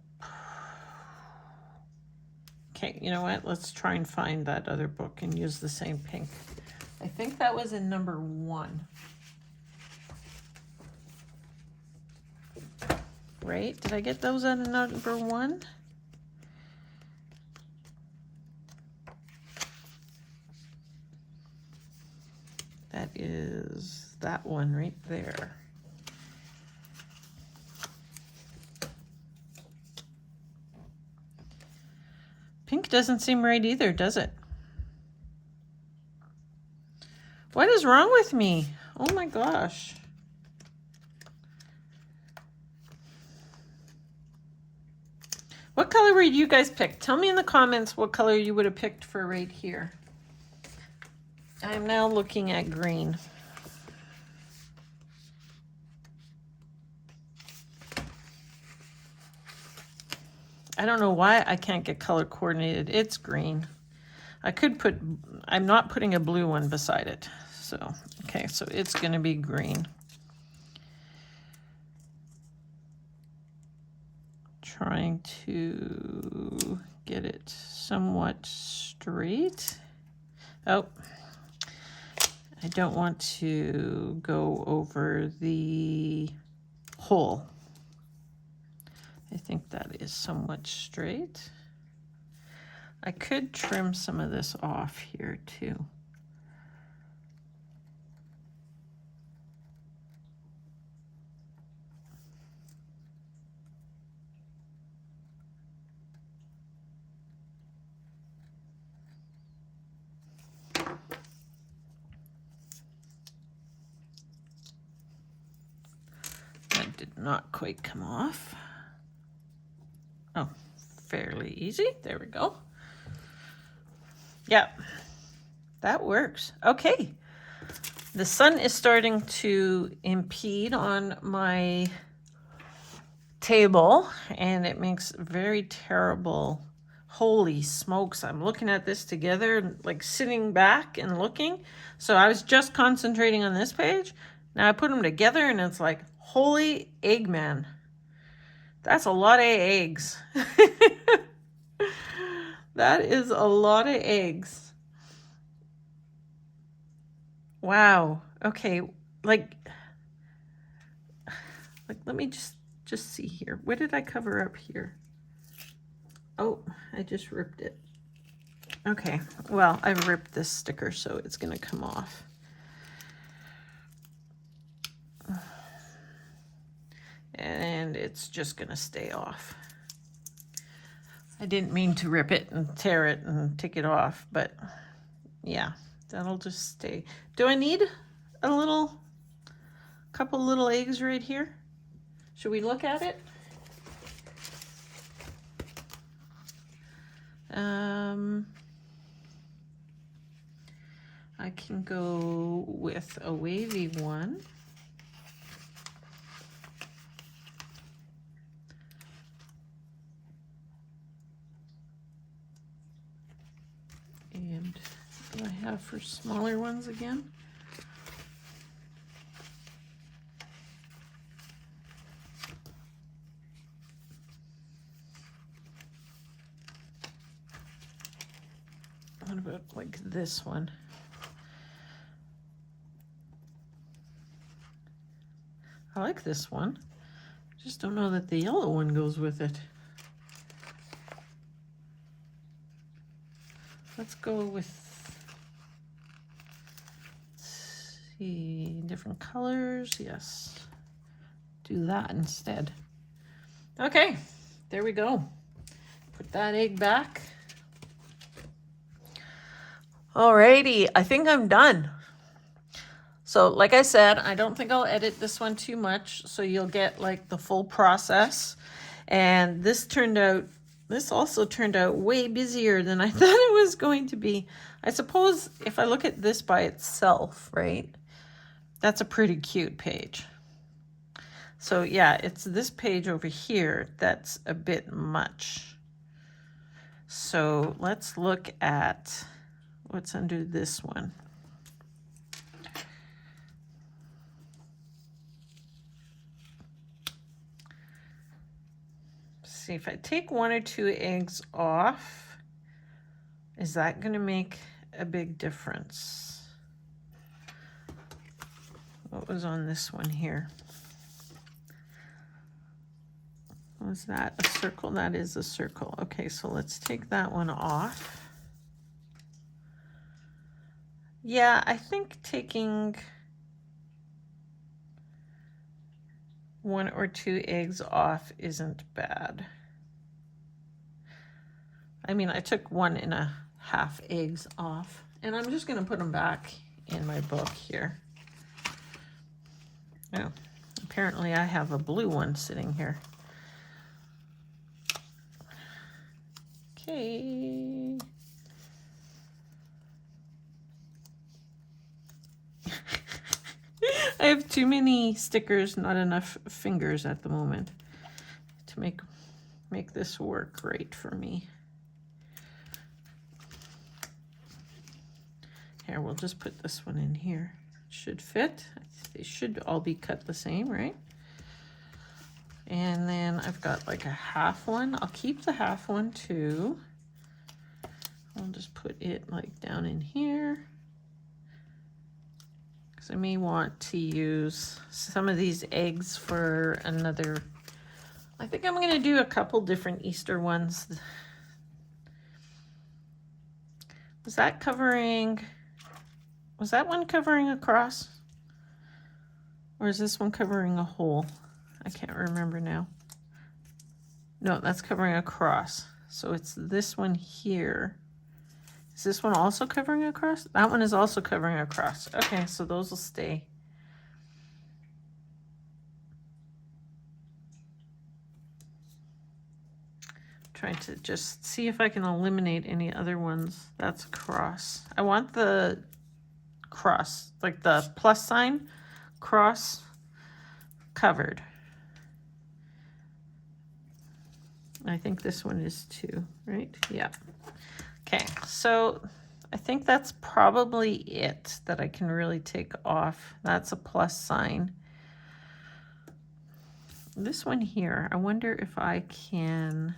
Okay, you know what? Let's try and find that other book and use the same pink. I think that was in number 1. Right? Did I get those out of number 1? That is that one right there. Pink doesn't seem right either, does it? What is wrong with me? Oh my gosh. What color would you guys pick? Tell me in the comments what color you would have picked for right here. I'm now looking at green. I don't know why I can't get color coordinated. It's green. I'm not putting a blue one beside it. So, okay, so it's gonna be green. Trying to get it somewhat straight. Oh, I don't want to go over the hole. I think that is somewhat straight. I could trim some of this off here too. That did not quite come off. Oh, fairly easy. There we go. Yep, that works. Okay, the sun is starting to impede on my table and it makes very terrible. Holy smokes, I'm looking at this together, like sitting back and looking. So I was just concentrating on this page. Now I put them together and it's like, holy Eggman. That's a lot of eggs. That is a lot of eggs. Wow. Okay. Like let me just see here. What did I cover up here? Oh, I just ripped it. Okay. Well, I've ripped this sticker, so it's going to come off. And it's just going to stay off. I didn't mean to rip it and tear it and take it off, but yeah, that'll just stay. Do I need a couple little eggs right here? Should we look at it? I can go with a wavy one. And what do I have for smaller ones again? What about like this one? I like this one. Just don't know that the yellow one goes with it. Let's go with, let's see, different colors. Yes, do that instead. Okay, there we go. Put that egg back. Alrighty, I think I'm done. So like I said, I don't think I'll edit this one too much, so you'll get like the full process. And this turned out This also turned out way busier than I thought it was going to be. I suppose if I look at this by itself, right, that's a pretty cute page. So yeah, it's this page over here that's a bit much. So let's look at what's under this one. See if I take 1 or 2 eggs off, is that going to make a big difference? What was on this one here? Was that a circle? That is a circle. Okay, so let's take that one off. Yeah, I think taking 1 or 2 eggs off isn't bad. I mean, I took 1½ eggs off, and I'm just going to put them back in my book here. Oh, apparently I have a blue one sitting here. Okay. I have too many stickers, not enough fingers at the moment to make this work right for me. Here, we'll just put this one in here. Should fit. They should all be cut the same, right? And then I've got like a half one. I'll keep the half one too. I'll just put it like down in here. Because I may want to use some of these eggs for another. I think I'm going to do a couple different Easter ones. Was that one covering a cross? Or is this one covering a hole? I can't remember now. No, that's covering a cross. So it's this one here. Is this one also covering a cross? That one is also covering a cross. Okay, so those will stay. Trying to just see if I can eliminate any other ones. That's a cross. I want the cross, like the plus sign cross covered. I think this one is too, right? Yeah. Okay, so I think that's probably it that I can really take off. That's a plus sign. This one here, I wonder if I can.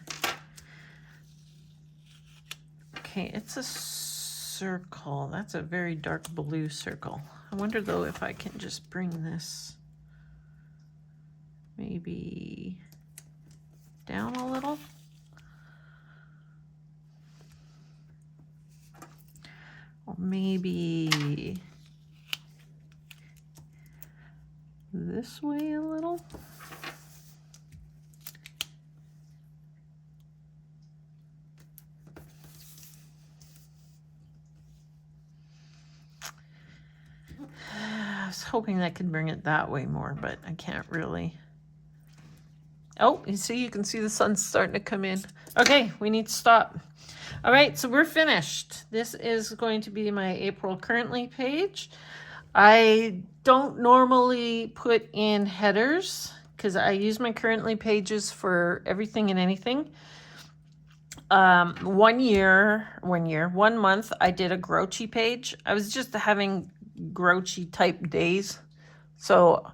Okay, it's a circle. That's a very dark blue circle. I wonder though if I can just bring this maybe down a little. Or maybe this way a little. I was hoping I could bring it that way more, but I can't really. Oh, you can see the sun's starting to come in. Okay, we need to stop. All right, so we're finished. This is going to be my April currently page. I don't normally put in headers because I use my currently pages for everything and anything. 1 month, I did a grouchy page. I was just having grouchy type days. So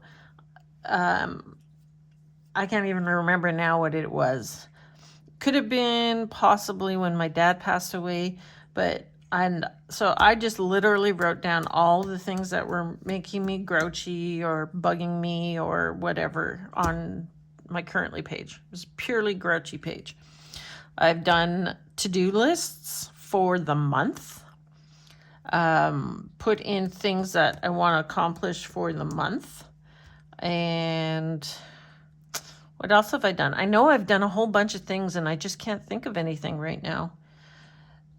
I can't even remember now what it was. Could have been possibly when my dad passed away, so I just literally wrote down all the things that were making me grouchy or bugging me or whatever on my currently page. It was purely grouchy page. I've done to-do lists for the month. Put in things that I want to accomplish for the month. And what else have I done? I know I've done a whole bunch of things and I just can't think of anything right now.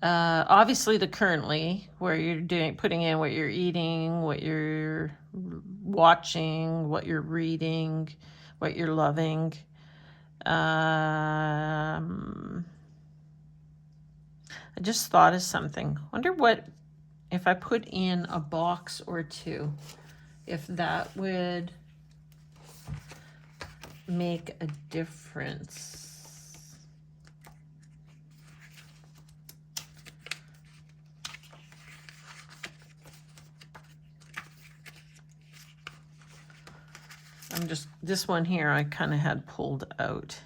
Obviously the currently, where you're putting in what you're eating, what you're watching, what you're reading, what you're loving. I just thought of something. Wonder what, if I put in a box or two, if that would make a difference. This one here I kind of had pulled out.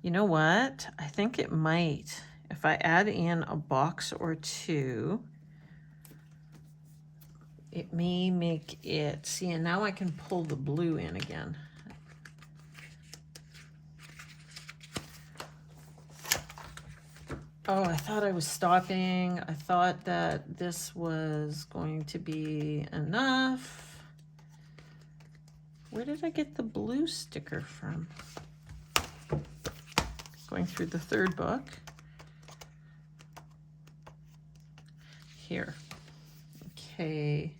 You know what? I think it might. If I add in a box or two, it may make it. See, and now I can pull the blue in again. Oh, I thought I was stopping. I thought that this was going to be enough. Where did I get the blue sticker from? Going through the third book. Here. Okay.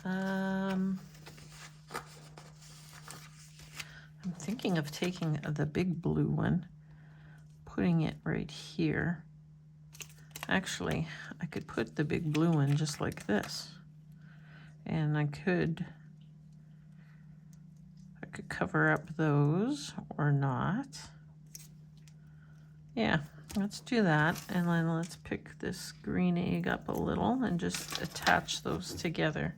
I'm thinking of taking the big blue one, putting it right here. Actually, I could put the big blue one just like this. And I could cover up those or not. Yeah, let's do that. And then let's pick this green egg up a little and just attach those together.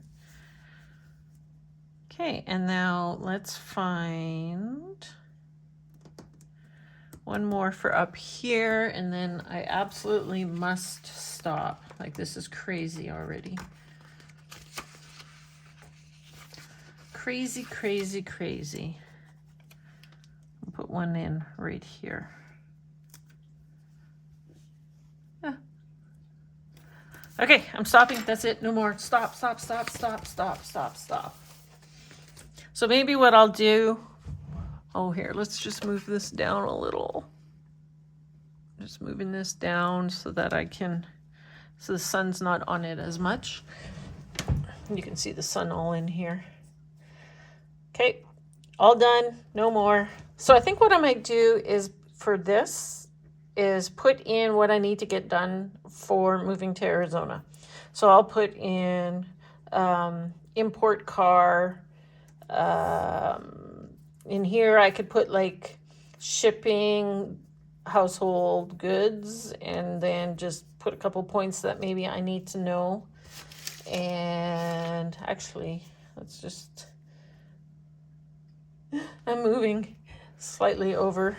Okay, and now let's find one more for up here, and then I absolutely must stop. Like, this is crazy already. Crazy, crazy, crazy. I'll put one in right here. Yeah. Okay, I'm stopping. That's it. No more. Stop, stop, stop, stop, stop, stop, stop. So maybe what I'll do, oh, here, let's just move this down a little. Just moving this down so that I can, so the sun's not on it as much. You can see the sun all in here. Okay, all done, no more. So I think what I might do is, for this, is put in what I need to get done for moving to Arizona. So I'll put in import car. In here I could put like shipping, household goods, and then just put a couple points that maybe I need to know. And actually, let's just, I'm moving slightly over.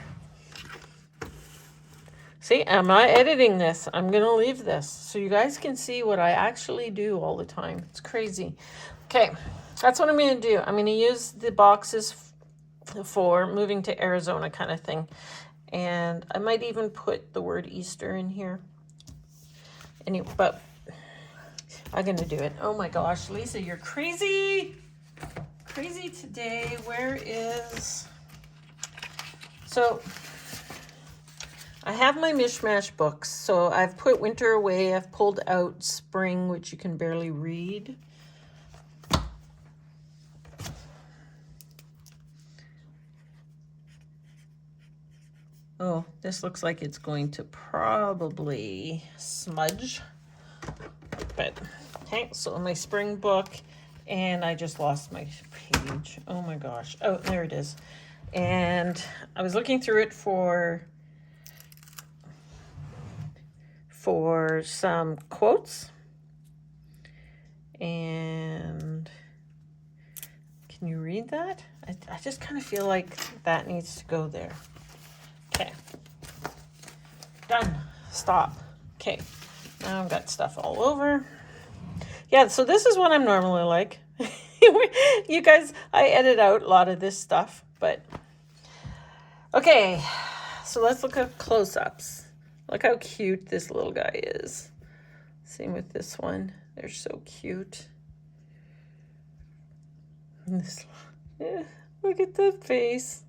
See, I'm not editing this. I'm going to leave this so you guys can see what I actually do all the time. It's crazy. Okay, that's what I'm going to do. I'm going to use the boxes for moving to Arizona kind of thing. And I might even put the word Easter in here. Anyway, but I'm going to do it. Oh my gosh, Lisa, you're crazy. Crazy today. Where is... So I have my mishmash books. So I've put winter away. I've pulled out spring, which you can barely read. Oh, this looks like it's going to probably smudge. But okay, so my spring book, and I just lost my page. Oh my gosh. Oh, there it is. And I was looking through it for some quotes. And can you read that? I just kind of feel like that needs to go there. Okay. Done. Stop. Okay. Now I've got stuff all over. Yeah, so this is what I'm normally like. You guys, I edit out a lot of this stuff, but okay. So let's look at close-ups. Look how cute this little guy is. Same with this one. They're so cute. And this, yeah, look at the face.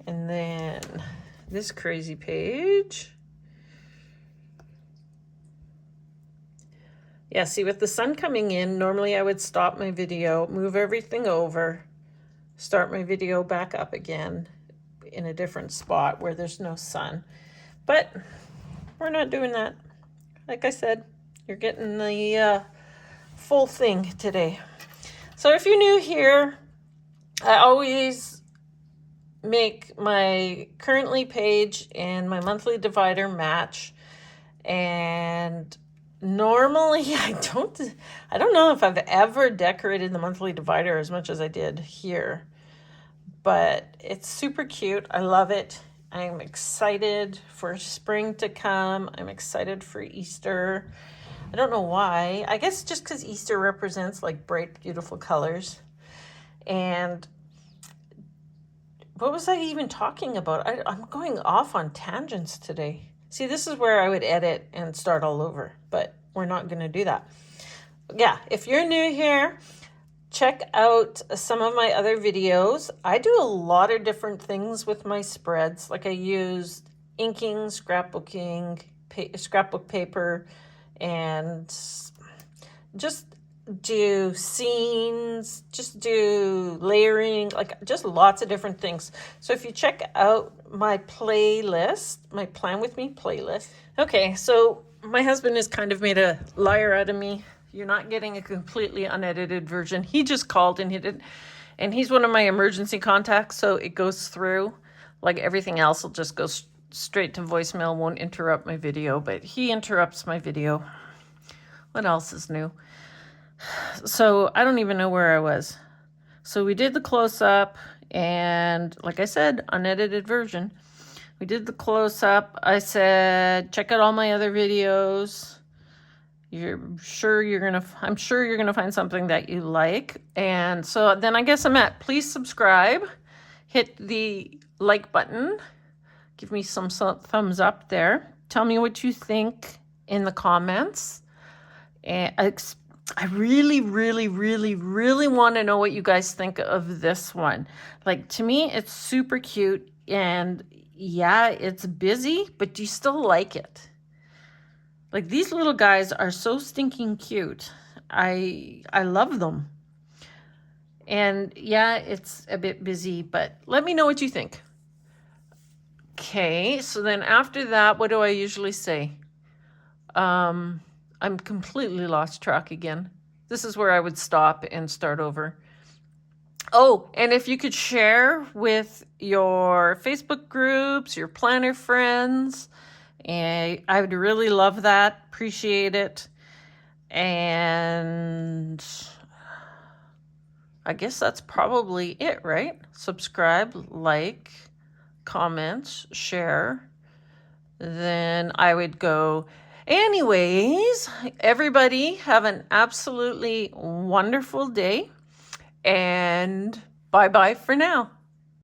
And then this crazy page. Yeah, see, with the sun coming in, normally I would stop my video, move everything over, start my video back up again. in a different spot where there's no sun. But we're not doing that. Like I said, you're getting the full thing today. So if you're new here, I always make my currently page and my monthly divider match. And normally I don't know if I've ever decorated the monthly divider as much as I did here. But it's super cute. I love it. I'm excited for spring to come. I'm excited for Easter. I don't know why. I guess just because Easter represents like bright, beautiful colors. And what was I even talking about? I'm going off on tangents today. See, this is where I would edit and start all over, but we're not going to do that. Yeah, if you're new here, check out some of my other videos. I do a lot of different things with my spreads. Like I use inking, scrapbooking, scrapbook paper, and just do scenes, just do layering, like just lots of different things. So if you check out my playlist, my Plan With Me playlist. Okay, so my husband has kind of made a liar out of me. You're not getting a completely unedited version. He just called and and he's one of my emergency contacts, so it goes through. Like everything else will just go straight to voicemail, won't interrupt my video, but he interrupts my video. What else is new? So I don't even know where I was. So we did the close-up, and like I said, unedited version. We did the close-up. I said, check out all my other videos. I'm sure you're gonna find something that you like. And so then I guess I'm at, please subscribe, hit the like button, give me some thumbs up there. Tell me what you think in the comments. And I really, really, really, really want to know what you guys think of this one. Like, to me, it's super cute, and yeah, it's busy, but do you still like it? Like, these little guys are so stinking cute. I love them. And yeah, it's a bit busy, but let me know what you think. Okay, so then after that, what do I usually say? I'm completely lost track again. This is where I would stop and start over. Oh, and if you could share with your Facebook groups, your planner friends, and I would really love that. Appreciate it. And I guess that's probably it, right? Subscribe, like, comment, share. Then I would go... Anyways, everybody have an absolutely wonderful day, and bye-bye for now.